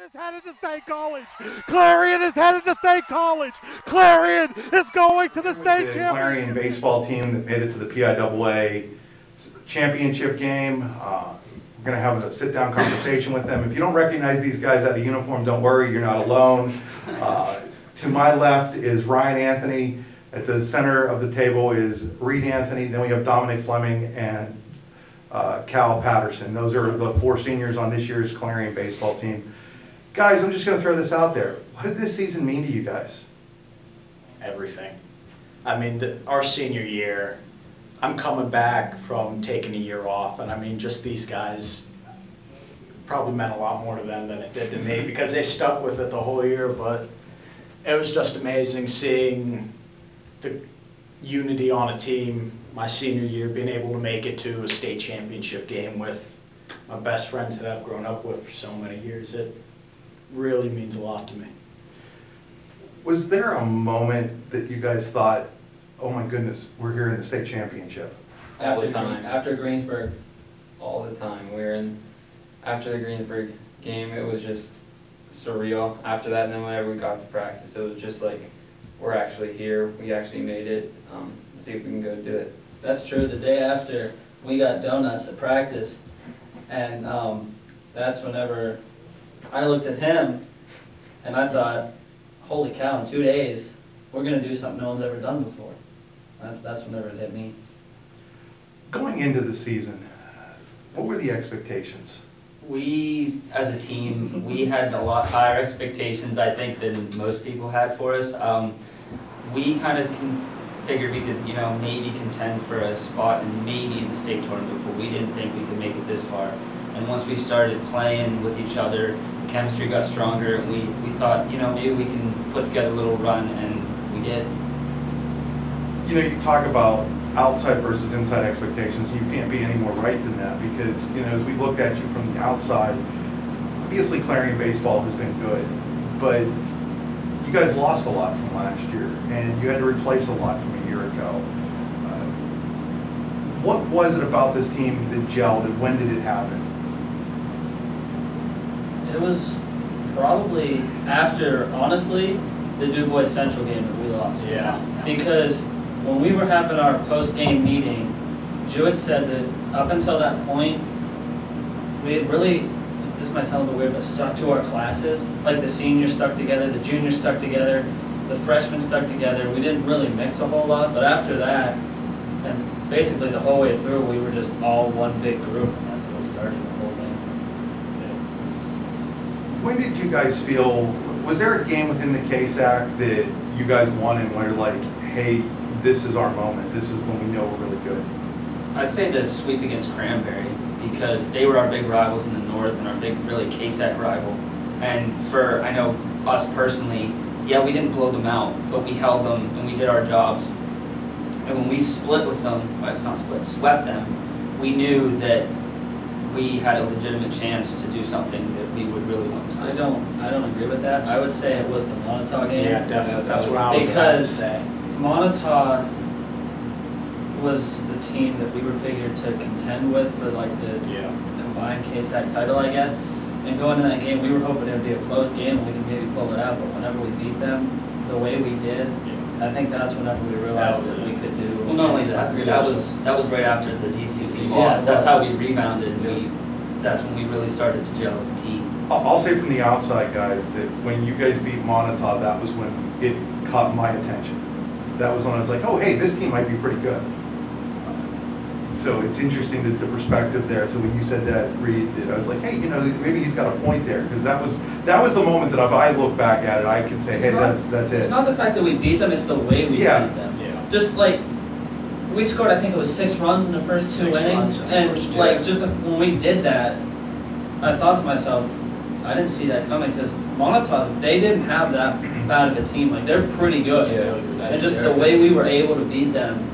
is headed to state college. Clarion is headed to state college. Clarion is going to the state championship. Clarion baseball team that made it to the PIAA championship game. We're going to have a sit-down conversation with them. If you don't recognize these guys out of uniform, don't worry, you're not alone. To my left is Ryan Anthony. At the center of the table is Reed Anthony. Then we have Dominic Fleming and Cal Patterson. Those are the four seniors on this year's Clarion baseball team. Guys, I'm just going to throw this out there. What did this season mean to you guys? Everything. I mean, our senior year, I'm coming back from taking a year off, and I mean, just these guys probably meant a lot more to them than it did to me because they stuck with it the whole year, but it was just amazing seeing the unity on a team my senior year, being able to make it to a state championship game with my best friends that I've grown up with for so many years. It really means a lot to me. Was there a moment that you guys thought, oh my goodness, we're here in the state championship? All the time. After Greensburg, all the time. After the Greensburg game, it was just surreal. After that, and then whenever we got to practice, it was just like, we're actually here, we actually made it. Let's see if we can go do it. That's true. The day after, we got donuts at practice, and that's whenever I looked at him, and I thought, holy cow, in 2 days, we're going to do something no one's ever done before. That's whenever it hit me. Going into the season, what were the expectations? We, as a team, we had a lot higher expectations, I think, than most people had for us. We kind of figured we could, maybe contend for a spot and maybe in the state tournament, but we didn't think we could make it this far. And once we started playing with each other, the chemistry got stronger, and we thought, maybe we can put together a little run, and we did. You talk about outside versus inside expectations, and you can't be any more right than that because, as we look at you from the outside, obviously Clarion baseball has been good, but you guys lost a lot from last year, and you had to replace a lot from a year ago. What was it about this team that gelled, and when did it happen? It was probably after, honestly, the Du Bois Central game that we lost. Yeah. Because when we were having our post-game meeting, Jewett said that up until that point, we had really, this might sound a little weird, but stuck to our classes. Like the seniors stuck together, the juniors stuck together, the freshmen stuck together. We didn't really mix a whole lot, but after that, and basically the whole way through, we were just all one big group, and that's what started the whole thing. When did you guys feel, was there a game within the KSAC that you guys won and were like, hey, this is our moment, this is when we know we're really good? I'd say the sweep against Cranberry, because they were our big rivals in the north and our big, really, KSAC rival. And for, I know, us personally, yeah, we didn't blow them out, but we held them and we did our jobs. And when we split with them, well, it's not split, swept them, we knew that we had a legitimate chance to do something that we would really want to. I don't agree with that. I would say it was the Montauk game. Yeah, definitely. That's what I was about to say. Montauk was the team that we were figured to contend with for like the combined KSAC title, I guess. And going into that game, we were hoping it would be a close game and we could maybe pull it out. But whenever we beat them the way we did, I think that's whenever we realized that we could do. Well, not only that was right after the DCC loss. Yeah, that's how we rebounded. That's when we really started to gel as a team. I'll say from the outside, guys, that when you guys beat Montauk, that was when it caught my attention. That was when I was like, oh, hey, this team might be pretty good. So it's interesting that the perspective there. So when you said that, Reed, I was like, hey, maybe he's got a point there, because that was the moment that if I look back at it, I can say, hey, that's it. It's not the fact that we beat them; it's the way we beat them. Yeah. Just like we scored, I think it was 6 runs in the first 2 innings, and like when we did that, I thought to myself, I didn't see that coming because Montauk, they didn't have that bad of a team. Like they're pretty good, and just the way we were able to beat them.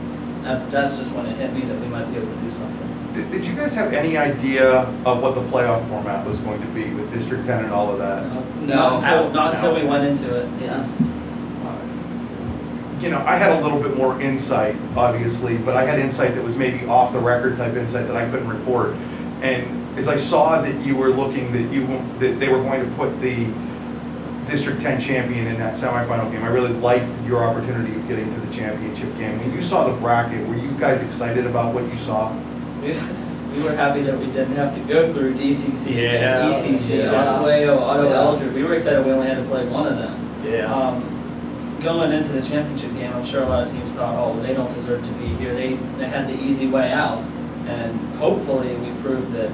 That's just when it hit me that we might be able to do something. Did you guys have any idea of what the playoff format was going to be with District 10 and all of that? No, not until we went into it, yeah. I had a little bit more insight, obviously, but I had insight that was maybe off the record type insight that I couldn't report. And is I saw that you were looking that they were going to put the District 10 champion in that semifinal game. I really liked your opportunity of getting to the championship game. When you saw the bracket, were you guys excited about what you saw? We were happy that we didn't have to go through DCC, Yeah. ECC, Yeah. Oswego, Otto Yeah. Eldred. We were excited we only had to play one of them. Yeah. Going into the championship game, I'm sure a lot of teams thought, oh, they don't deserve to be here. They had the easy way out. And hopefully we proved that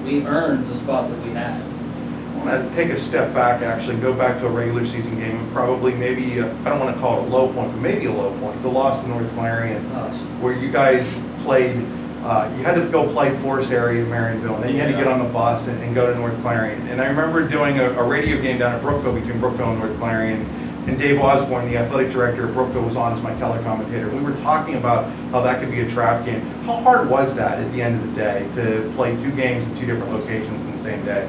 we earned the spot that we had. I want to take a step back, actually, go back to a regular season game, and probably maybe, I don't want to call it a low point, but maybe a low point, the loss to North Clarion, where you guys played, you had to go play Forest Area in Marionville, and then you had to get on the bus and go to North Clarion. And I remember doing a radio game down at Brookville, between Brookville and North Clarion, and Dave Osborne, the athletic director of Brookville, was on as my color commentator. We were talking about how that could be a trap game. How hard was that at the end of the day, to play 2 games in 2 different locations in the same day?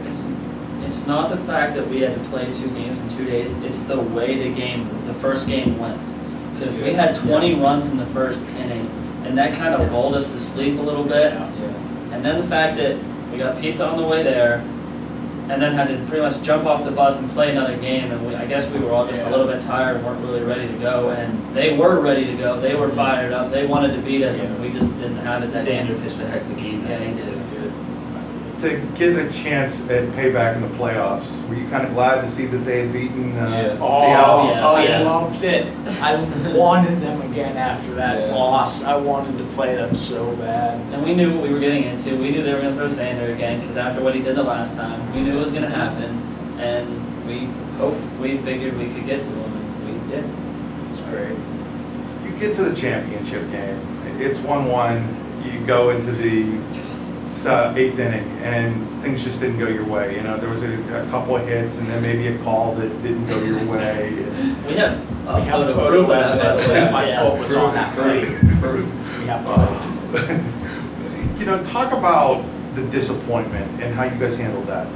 It's not the fact that we had to play 2 games in 2 days, it's the way the first game went. Because we had 20 runs in the first inning, and that kind of lulled us to sleep a little bit. And then the fact that we got pizza on the way there, and then had to pretty much jump off the bus and play another game, and I guess we were all just a little bit tired and weren't really ready to go, and they were ready to go, they were fired up, they wanted to beat us, and we just didn't have it that day. Xander pitched a heck of a game that day too. To get a chance at payback in the playoffs, were you kind of glad to see that they had beaten Oh, Seattle? yes. I Yes. loved it. I wanted them again after that Yeah. loss. I wanted to play them so bad. And we knew what we were getting into. We knew they were going to throw Xander again because after what he did the last time, we knew it was going to happen, and we figured we could get to him, and we did. It's great. You get to the championship game, it's 1-1, you go into the 8th inning, and things just didn't go your way. You know, there was a couple of hits, and then maybe a call that didn't go your way. We have We have photo photo proof of that, by evidence the way. that my Yeah. foot was on that plate. We have photo. You know, talk about the disappointment and how you guys handled that.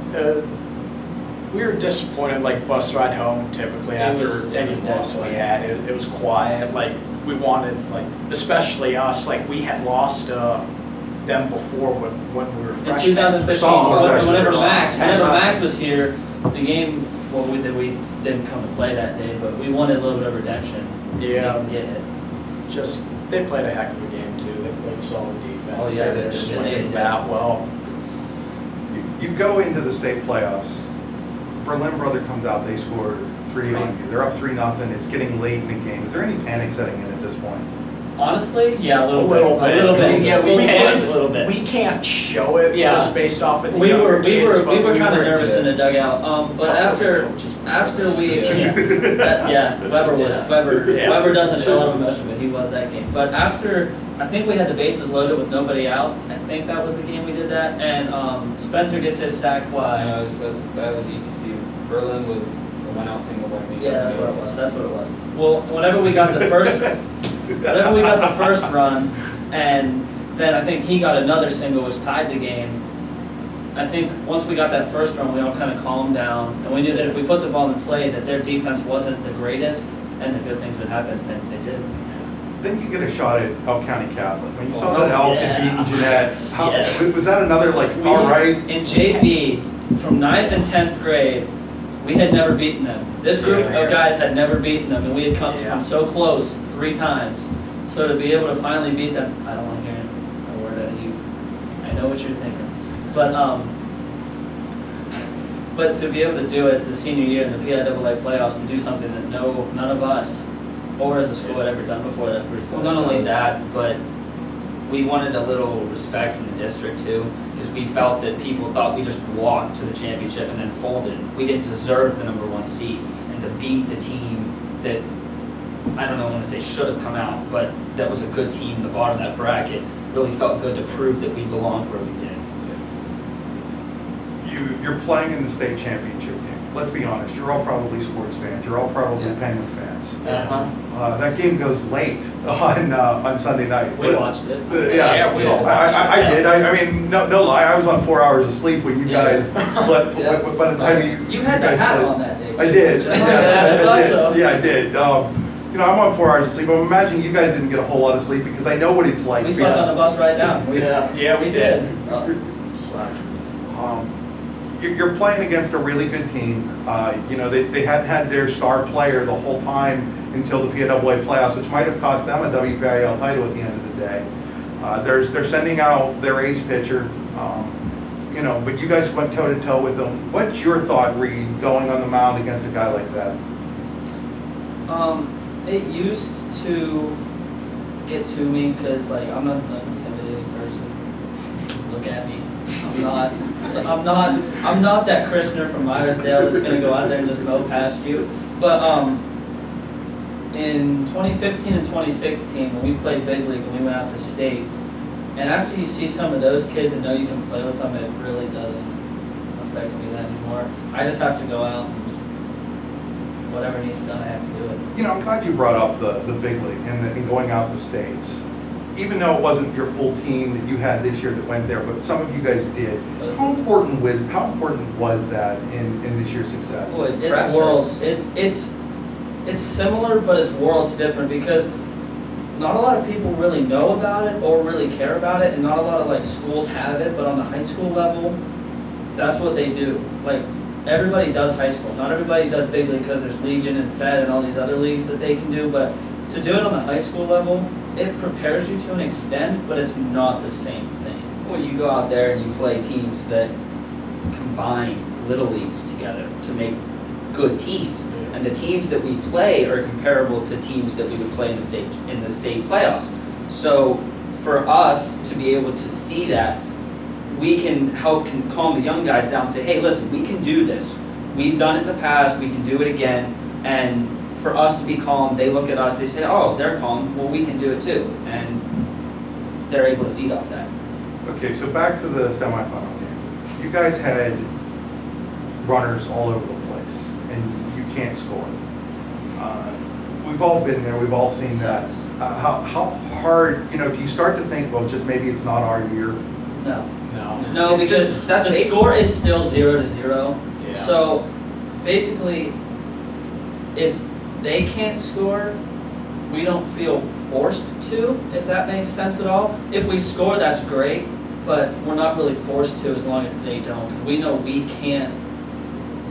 We were disappointed, like bus ride home typically It after was any dead loss we quiet. had. It was quiet, like we wanted, like especially us, like we had lost them before when we were In freshmen. 2015, Sophomore whenever freshman. Max was here, the game, well, we didn't come to play that day, but we wanted a little bit of redemption. We Yeah. didn't get it. Just, they played a heck of a game too. They played solid defense. Oh, yeah, They they swinging did, the yeah. bat well. You go into the state playoffs, Berlin Brother comes out, they score 3 on you. They're up 3-0, it's getting late in the game. Is there any panic setting in at this point? Honestly, yeah, a little bit. bit. A little bit. Yeah, we panicked a little bit. We can't show it Yeah. just based off of the We younger were kids, but kind of were- nervous in the dugout. But after we Weber was Yeah. Weber doesn't show a lot of emotion, but he was that game. But after I think we had the bases loaded with nobody out. I think that was the game we did that, and Spencer gets his sac fly. That was ECC. Berlin was a 1-out single by me. Yeah, that's what it was. That's what it was. Well, whenever we got the first run, and then I think he got another single, which tied the game. I think once we got that first run, we all kind of calmed down, and we knew that if we put the ball in play, that their defense wasn't the greatest, and that good things would happen, and they did. Then you get a shot at Elk County Catholic. When you saw that Elk had yeah. beaten Jeanette, Yes. was that another, like, all right? In JV, from 9th and 10th grade, we had never beaten them. This group of guys had never beaten them, and we had come so close 3 times. So to be able to finally beat them, I don't want to hear a word out of you. I know what you're thinking. But to be able to do it the senior year in the PIAA playoffs, to do something that none of us or as a school had ever done before, that's pretty cool. Well, not only that, but we wanted a little respect from the district too, because we felt that people thought we just walked to the championship and then folded. We didn't deserve the #1 seed, and to beat the team that, I don't know, I want to say should have come out, but that was a good team, the bottom of that bracket, really felt good to prove that we belonged where we did. You're playing in the state championship game. Let's be honest, you're all probably sports fans. You're all probably Penguin fans. That game goes late on Sunday night. We watched it. Yeah, we all watched I did. I mean, no lie. I was on 4 hours of sleep when you guys. But by the time You had the guys hat played- on that day. I did. Yeah, I did. You know, I'm on 4 hours of sleep. I'm imagining you guys didn't get a whole lot of sleep because I know what it's like. We slept on the bus right down. Yeah, we did. You're playing against a really good team. You know, they hadn't had their star player the whole time until the PIAA playoffs, which might have cost them a WPIAL title at the end of the day. They're sending out their ace pitcher, you know, but you guys went toe-to-toe with them. What's your thought, Reed, going on the mound against a guy like that? It used to get to me because, like, I'm not the most intimidating person. Look at me. I'm not that Christianer from Myersdale that's gonna go out there and just mow past you. But in 2015 and 2016, when we played big league and we went out to states, and after you see some of those kids and know you can play with them, it really doesn't affect me that anymore. I just have to go out and whatever needs done, I have to do it. You know, I'm glad you brought up the big league and going out to states. Even though it wasn't your full team that you had this year that went there, but some of you guys did. How important was that in this year's success? Well, it's worlds. It's similar, but it's worlds different because not a lot of people really know about it or really care about it, and not a lot of like schools have it. But on the high school level, that's what they do. Like everybody does high school. Not everybody does big league because there's Legion and Fed and all these other leagues that they can do. But to do it on the high school level, it prepares you to an extent, but it's not the same thing. Well, you go out there and you play teams that combine little leagues together to make good teams. And the teams that we play are comparable to teams that we would play in the state playoffs. So for us to be able to see that, we can calm the young guys down and say, hey, listen, we can do this. We've done it in the past, we can do it again. And for us to be calm, they look at us, they say, oh, they're calm, well, we can do it too. And they're able to feed off that. Okay, so back to the semifinal game. You guys had runners all over the place, and you can't score. We've all been there, we've all seen that. How hard, you know, do you start to think, well, just maybe it's not our year? No, because the score is still 0-0. Yeah. So basically, if they can't score, we don't feel forced to, if that makes sense at all. If we score, that's great, but we're not really forced to as long as they don't, because we know we can't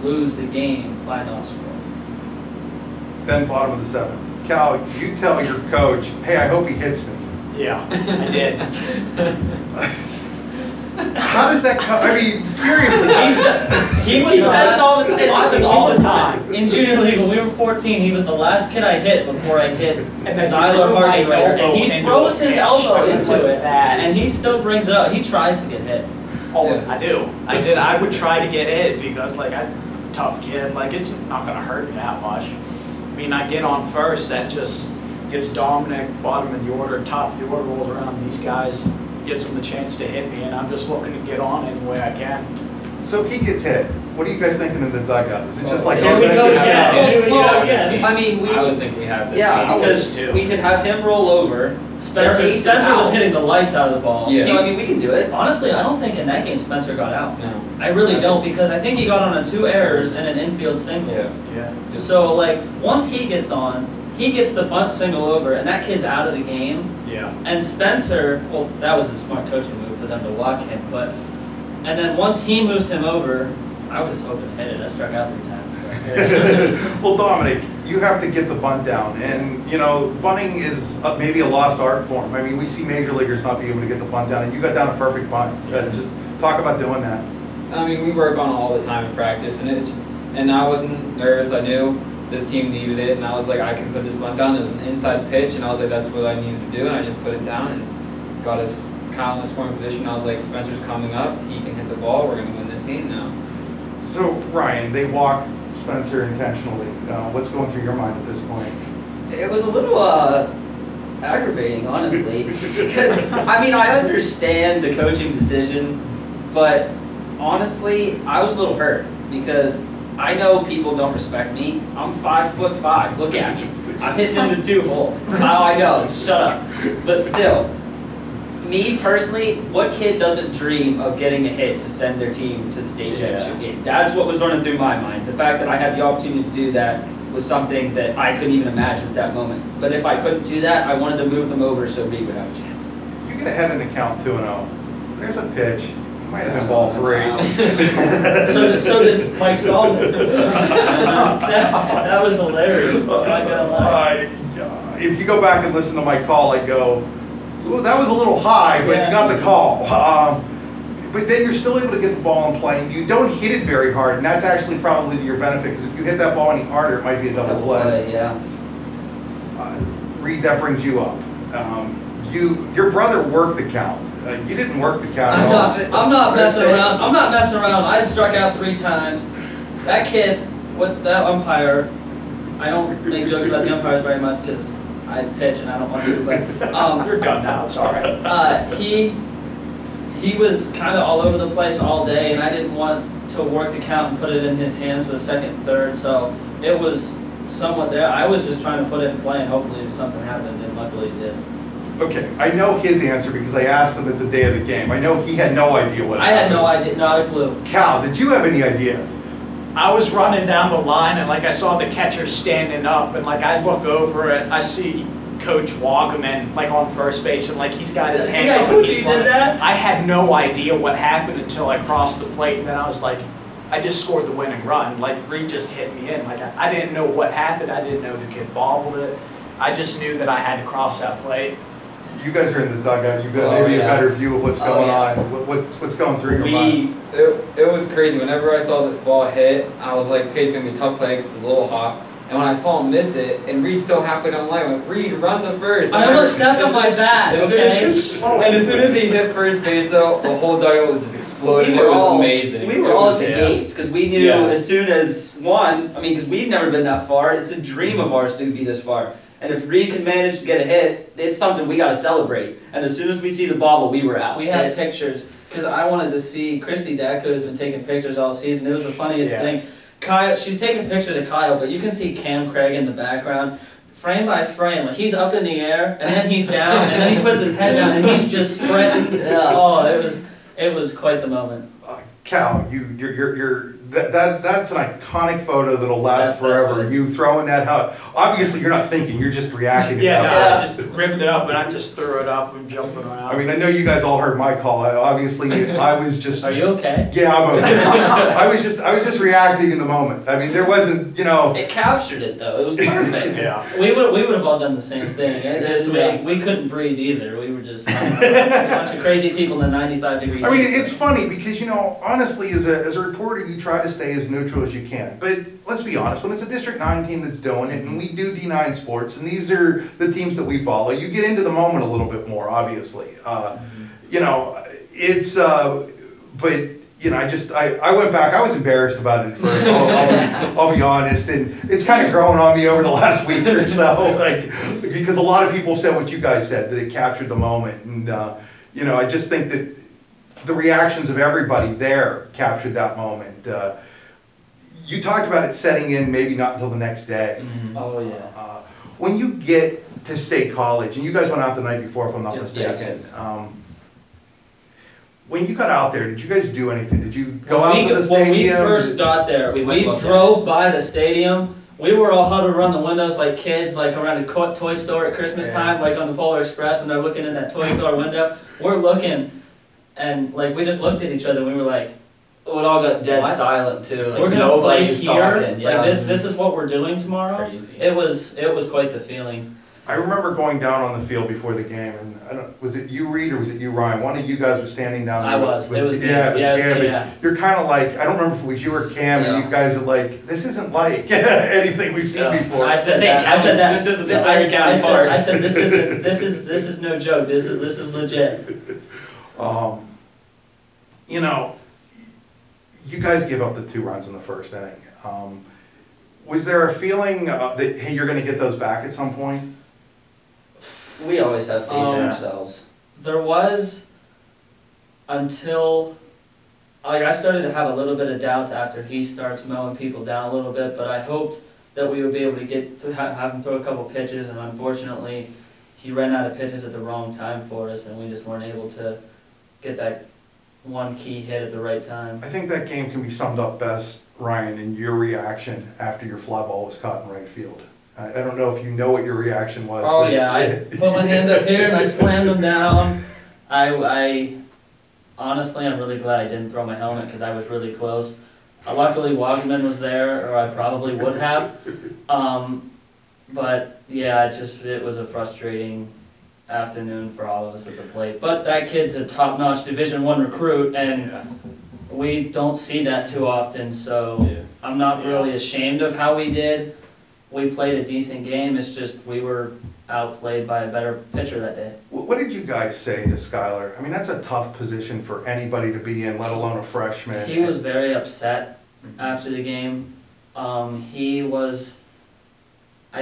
lose the game by not scoring. Then bottom of the seventh. Cal, you tell your coach, hey, I hope he hits me. Yeah, I did. How does that come? I mean, seriously. He says it all the time. It happens all the time. In junior league, when we were 14, he was the last kid I hit before I hit Zyler Harding, and he throws his elbow into it, and he still brings it up. He tries to get hit. Oh, I do. I would try to get hit because, like, I'm a tough kid. Like, it's not going to hurt me that much. I mean, I get on first. That just gives Dominic, bottom of the order, top of the order, rolls around these guys, gives them the chance to hit me, and I'm just looking to get on any way I can. So he gets hit. What are you guys thinking in the dugout? Is it just like, I mean, I would think we have this. Yeah, because we could have him roll over. Spencer was out. hitting the lights out of the ball. Yeah. So I mean, we can do it. Honestly, I don't think in that game Spencer got out. No. I really don't, because I think he got on a 2 errors and an infield single. Yeah. So like once he gets on, he gets the bunt single over, and that kid's out of the game. Yeah. And Spencer, well, that was a smart coaching move for them to walk him, but and then once he moves him over, I was just hoping to hit it. I struck out 3 times. Well, Dominic, you have to get the bunt down, and you know, bunting is maybe a lost art form. I mean, we see major leaguers not be able to get the bunt down, and you got down a perfect bunt. Just talk about doing that. I mean, we work on it all the time in practice, and I wasn't nervous. I knew this team needed it, and I was like, I can put this bunt down. It was an inside pitch, and I was like, that's what I needed to do, and I just put it down and got us kind of in the scoring position. I was like, Spencer's coming up, he can hit the ball, we're going to win this game now. So, Ryan, they walked Spencer intentionally. What's going through your mind at this point? It was a little aggravating, honestly, because I mean, I understand the coaching decision, but honestly, I was a little hurt because I know people don't respect me. I'm 5'5". Look at me. I'm hitting in the 2 hole. How I know? Shut up. But still, me personally, what kid doesn't dream of getting a hit to send their team to the state championship game? That's what was running through my mind. The fact that I had the opportunity to do that was something that I couldn't even imagine at that moment. But if I couldn't do that, I wanted to move them over so Reed would have a chance. If you get ahead in the count 2-0, there's a pitch. Might have been ball 3. So did Mike Stallman. That was hilarious. I'm not gonna lie. If you go back and listen to my call, I go, ooh, that was a little high, but you got the call. But then you're still able to get the ball in play, and you don't hit it very hard, and that's actually probably to your benefit, because if you hit that ball any harder, it might be a double play. Yeah. Reed, that brings you up. Your brother worked the count. You didn't work the count at all. I'm not messing around. I'm not messing around. I struck out 3 times. That kid, with that umpire, I don't make jokes about the umpires very much because I pitch and I don't want to. But You're done now. It's all right. he was kind of all over the place all day, and I didn't want to work the count and put it in his hands with second and third. So it was somewhat there. I was just trying to put it in play, and hopefully something happened, and luckily it did. Okay, I know his answer because I asked him at the day of the game. I know he had no idea what happened. I had no idea, not a clue. Cal, did you have any idea? I was running down the line, and like I saw the catcher standing up, and like I look over it, I see Coach Wagaman like on first base, and like he's got his See, hands I up. told and you he's you did running. that. I had no idea what happened until I crossed the plate, and then I was like, I just scored the winning run. Like Reed just hit me in. Like I didn't know what happened. I didn't know the kid bobbled it. I just knew that I had to cross that plate. You guys are in the dugout. You've got maybe a better view of what's going on. What's going through your mind? It was crazy. Whenever I saw the ball hit, I was like, okay, it's going to be a tough play 'cause it's a little hot. And when I saw him miss it, and Reed's still halfway down the line, I went, Reed, run the first. I almost stepped on my bat, And as soon as he hit first base, though, the whole dugout was just exploding. It was amazing. We were all at the gates because we knew as soon as because we've never been that far. It's a dream of ours to be this far. And if Reed can manage to get a hit, it's something we got to celebrate. And as soon as we see the bobble, we were out. We had pictures because I wanted to see Christy Dacko has been taking pictures all season. It was the funniest thing. Kyle, she's taking pictures of Kyle, but you can see Cam Craig in the background, frame by frame. Like he's up in the air, and then he's down, and then he puts his head down, and he's just sprinting. Oh, it was quite the moment. Cal, that's an iconic photo that'll last forever. You throwing that out. Obviously, you're not thinking. You're just reacting. Yeah, I just ripped it up and I just threw it up and jumping around. I mean, I know you guys all heard my call. I was just. Are you okay? Yeah, I'm okay. I was just reacting in the moment. I mean, there wasn't, It captured it though. It was perfect. Yeah. We would have all done the same thing. It just we couldn't breathe either. We were just a bunch of crazy people in 95 degrees. I mean, it's funny because honestly, as a reporter, you try to stay as neutral as you can. But let's be honest, when it's a District 9 team that's doing it, and we do D9 sports, and these are the teams that we follow, you get into the moment a little bit more, obviously. But I went back, I was embarrassed about it at first, I'll be honest, and it's kind of grown on me over the last week or so, because a lot of people said what you guys said, that it captured the moment, and I just think that the reactions of everybody there captured that moment. You talked about it setting in maybe not until the next day. Mm-hmm. Oh yeah. When you get to State College, and you guys went out the night before, if I'm not mistaken. Yes. When you got out there, did you guys do anything? Did you go out to the stadium? When we first got there, we drove by the stadium. We were all huddled around the windows like kids, like around a toy store at Christmas time, like on the Polar Express when they're looking in that toy store window. We're looking, and like we just looked at each other and we were like, It all got dead What? silent too. Like we're gonna play nobody's here? talking. Yeah. Like this is what we're doing tomorrow? Crazy. It was quite the feeling. I remember going down on the field before the game, and was it you, Reed, or was it you, Ryan? One of you guys was standing down there. I was. It was me. Yeah, it was Yeah, it was Cam. me, and yeah. You're kind of like, I don't remember if it was you or Cam, and you guys are like, this isn't like anything we've seen before. I said that. This isn't the I Clarion County Park. said this is no joke. This is legit. You guys give up the 2 runs in the first inning. Was there a feeling that, hey, you're going to get those back at some point? We always have faith in ourselves. There was until I started to have a little bit of doubts after he starts mowing people down a little bit, but I hoped that we would be able to have him throw a couple pitches, and unfortunately he ran out of pitches at the wrong time for us, and we just weren't able to get that one key hit at the right time. I think that game can be summed up best, Ryan, in your reaction after your fly ball was caught in right field. I don't know if you know what your reaction was. Oh yeah, I put my hands up here and I slammed them down. I honestly, I'm really glad I didn't throw my helmet because I was really close. Luckily, Wagman was there, or I probably would have. But yeah, it was a frustrating afternoon for all of us at the plate. But that kid's a top-notch Division I recruit, and we don't see that too often, so I'm not really ashamed of how we did. We played a decent game, it's just we were outplayed by a better pitcher that day. What did you guys say to Skylar? I mean, that's a tough position for anybody to be in, let alone a freshman. He was very upset after the game. I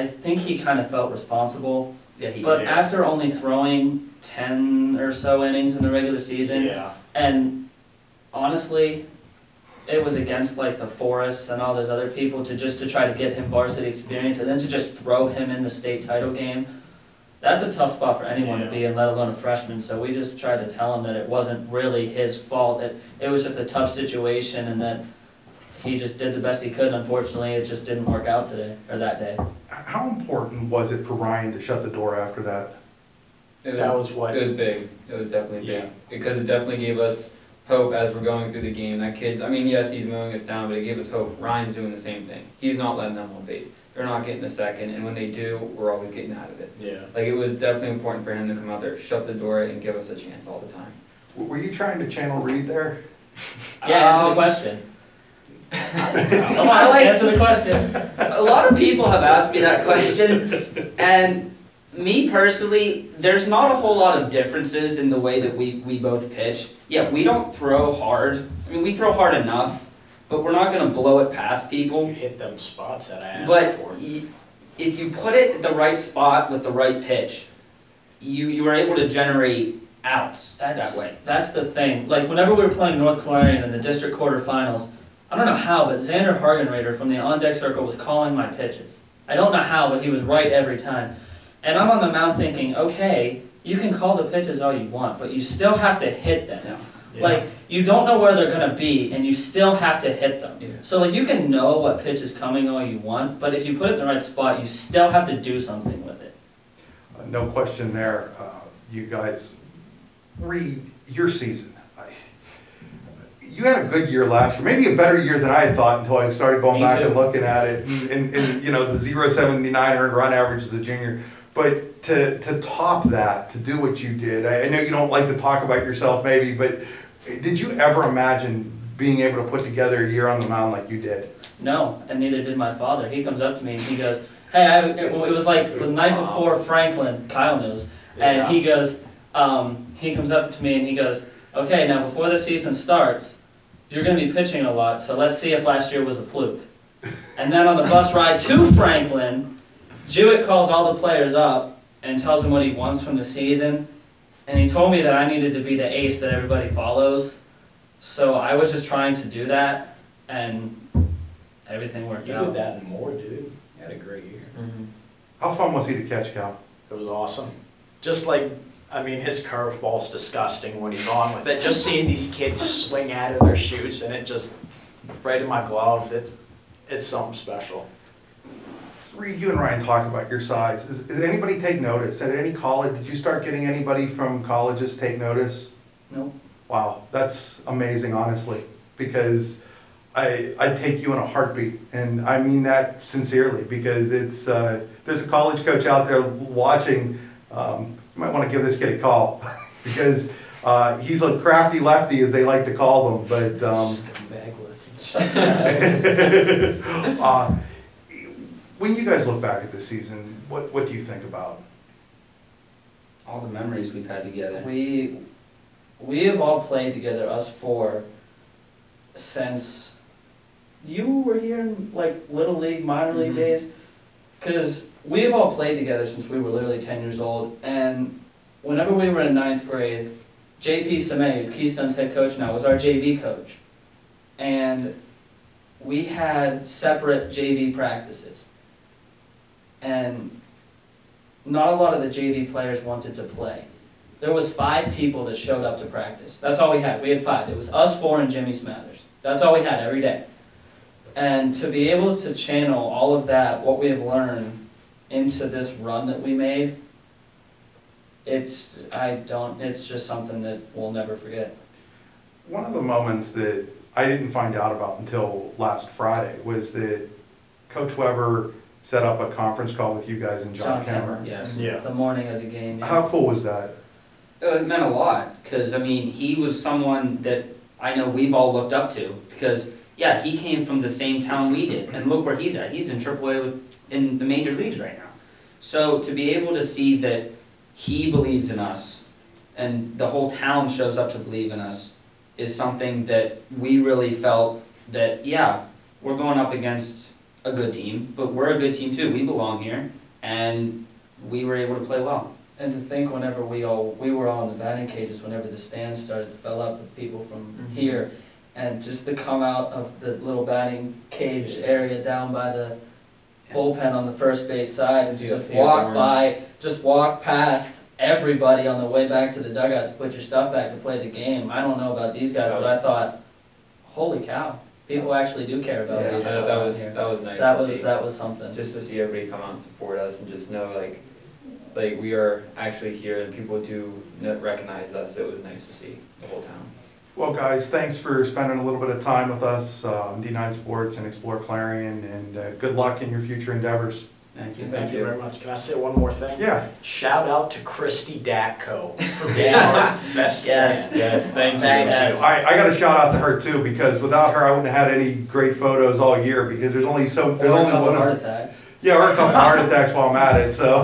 think he kind of felt responsible. Yeah, he But did. after only throwing 10 or so innings in the regular season, and honestly, it was against like the Forests and all those other people to try to get him varsity experience and then to just throw him in the state title game. That's a tough spot for anyone to be in, let alone a freshman. So we just tried to tell him that it wasn't really his fault. It was just a tough situation and that he just did the best he could. Unfortunately, it just didn't work out today or that day. How important was it for Ryan to shut the door after that? It was big. It was definitely big. Yeah. Because it definitely gave us hope as we're going through the game. That kid's, I mean, yes, he's mowing us down, but it gave us hope. Ryan's doing the same thing. He's not letting them on base. They're not getting a second, and when they do, we're always getting out of it. Yeah. Like, it was definitely important for him to come out there, shut the door, and give us a chance all the time. Were you trying to channel Reed there? Yeah, answer the question. Answer the question. A lot of people have asked me that question, and me personally, there's not a whole lot of differences in the way that we both pitch. Yeah, we don't throw hard. I mean, we throw hard enough, but we're not going to blow it past people. You hit them spots that I asked But for. if you put it at the right spot with the right pitch, you are able to generate outs that way. That's the thing. Like whenever we were playing North Clarion in the district quarterfinals, I don't know how, but Xander Hargenrader from the on-deck circle was calling my pitches. I don't know how, but he was right every time. And I'm on the mound thinking, okay, you can call the pitches all you want, but you still have to hit them. Yeah. Like, you don't know where they're going to be, and you still have to hit them. Yeah. So, like, you can know what pitch is coming all you want, but if you put it in the right spot, you still have to do something with it. No question there. You guys, Reed, your season. You had a good year last year, maybe a better year than I had thought until I started going back and looking at it. And you know, the 0.79 earned run average as a junior. But to top that, to do what you did, I know you don't like to talk about yourself maybe, but did you ever imagine being able to put together a year on the mound like you did? No, and neither did my father. He comes up to me and he goes, hey, it was like the night before Franklin, Kyle knows, and he goes, he comes up to me and he goes, okay, now before the season starts, you're going to be pitching a lot, so let's see if last year was a fluke. And then on the bus ride to Franklin, Jewett calls all the players up and tells them what he wants from the season, and he told me that I needed to be the ace that everybody follows. So I was just trying to do that, and everything worked out. You did that and more, dude. You had a great year. Mm-hmm. How fun was he to catch, Cal? It was awesome. Just like, I mean, his curveball's disgusting when he's on with it. Just seeing these kids swing out of their shoes and it just right in my glove, it's something special. Reed, you and Ryan talk about your size. Does anybody take notice? At any college, did you start getting anybody from colleges take notice? No. Wow, that's amazing, honestly, because I'd take you in a heartbeat, and I mean that sincerely, because it's there's a college coach out there watching. You might want to give this kid a call because he's a crafty lefty, as they like to call them. But when you guys look back at this season, what do you think about? All the memories we've had together. We have all played together, us four, since you were here in like Little League, minor league days. Because we have all played together since we were literally 10 years old. And whenever we were in 9th grade, J.P. Samay, who's Keystone's head coach now, was our JV coach. And we had separate JV practices. And not a lot of the JV players wanted to play. There was 5 people that showed up to practice. That's all we had. We had 5. It was us 4 and Jimmy Smathers. That's all we had every day. And to be able to channel all of that, what we have learned, into this run that we made, it's just something that we'll never forget. One of the moments that I didn't find out about until last Friday was that Coach Weber set up a conference call with you guys and John Kemmer. Yes. Yeah. The morning of the game. Yeah. How cool was that? It meant a lot, because, I mean, he was someone that I know we've all looked up to, because, yeah, he came from the same town we did, and look where he's at. He's in AAA in the major leagues right now. So to be able to see that he believes in us, and the whole town shows up to believe in us, is something that we really felt that, yeah, we're going up against a good team, but we're a good team too. We belong here, and we were able to play well. And to think whenever we were all in the batting cages, whenever the stands started to fill up with people from here, and just to come out of the little batting cage area down by the bullpen on the first base side and just walk past everybody on the way back to the dugout to put your stuff back to play the game. I don't know about these guys, but I thought, holy cow, people actually do care about Yeah, baseball that was here. nice. That was something. Just to see everybody come out and support us and just know like we are actually here and people do recognize us. It was nice to see the whole town. Well, guys, thanks for spending a little bit of time with us on D9 Sports and Explore Clarion, and good luck in your future endeavors. Thank you. Thank you very much. Can I say one more thing? Yeah. Shout out to Christy Datko for being Yes. our best Yes. fan. Yes, thank you. Thank you. I got to shout out to her too, because without her I wouldn't have had any great photos all year, because there's only Or a couple one. heart attacks. Yeah, or a couple heart attacks while I'm at it. So,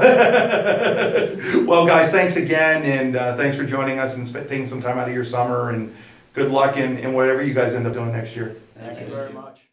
well, guys, thanks again, and thanks for joining us and taking some time out of your summer, and good luck in whatever you guys end up doing next year. Thank you very much.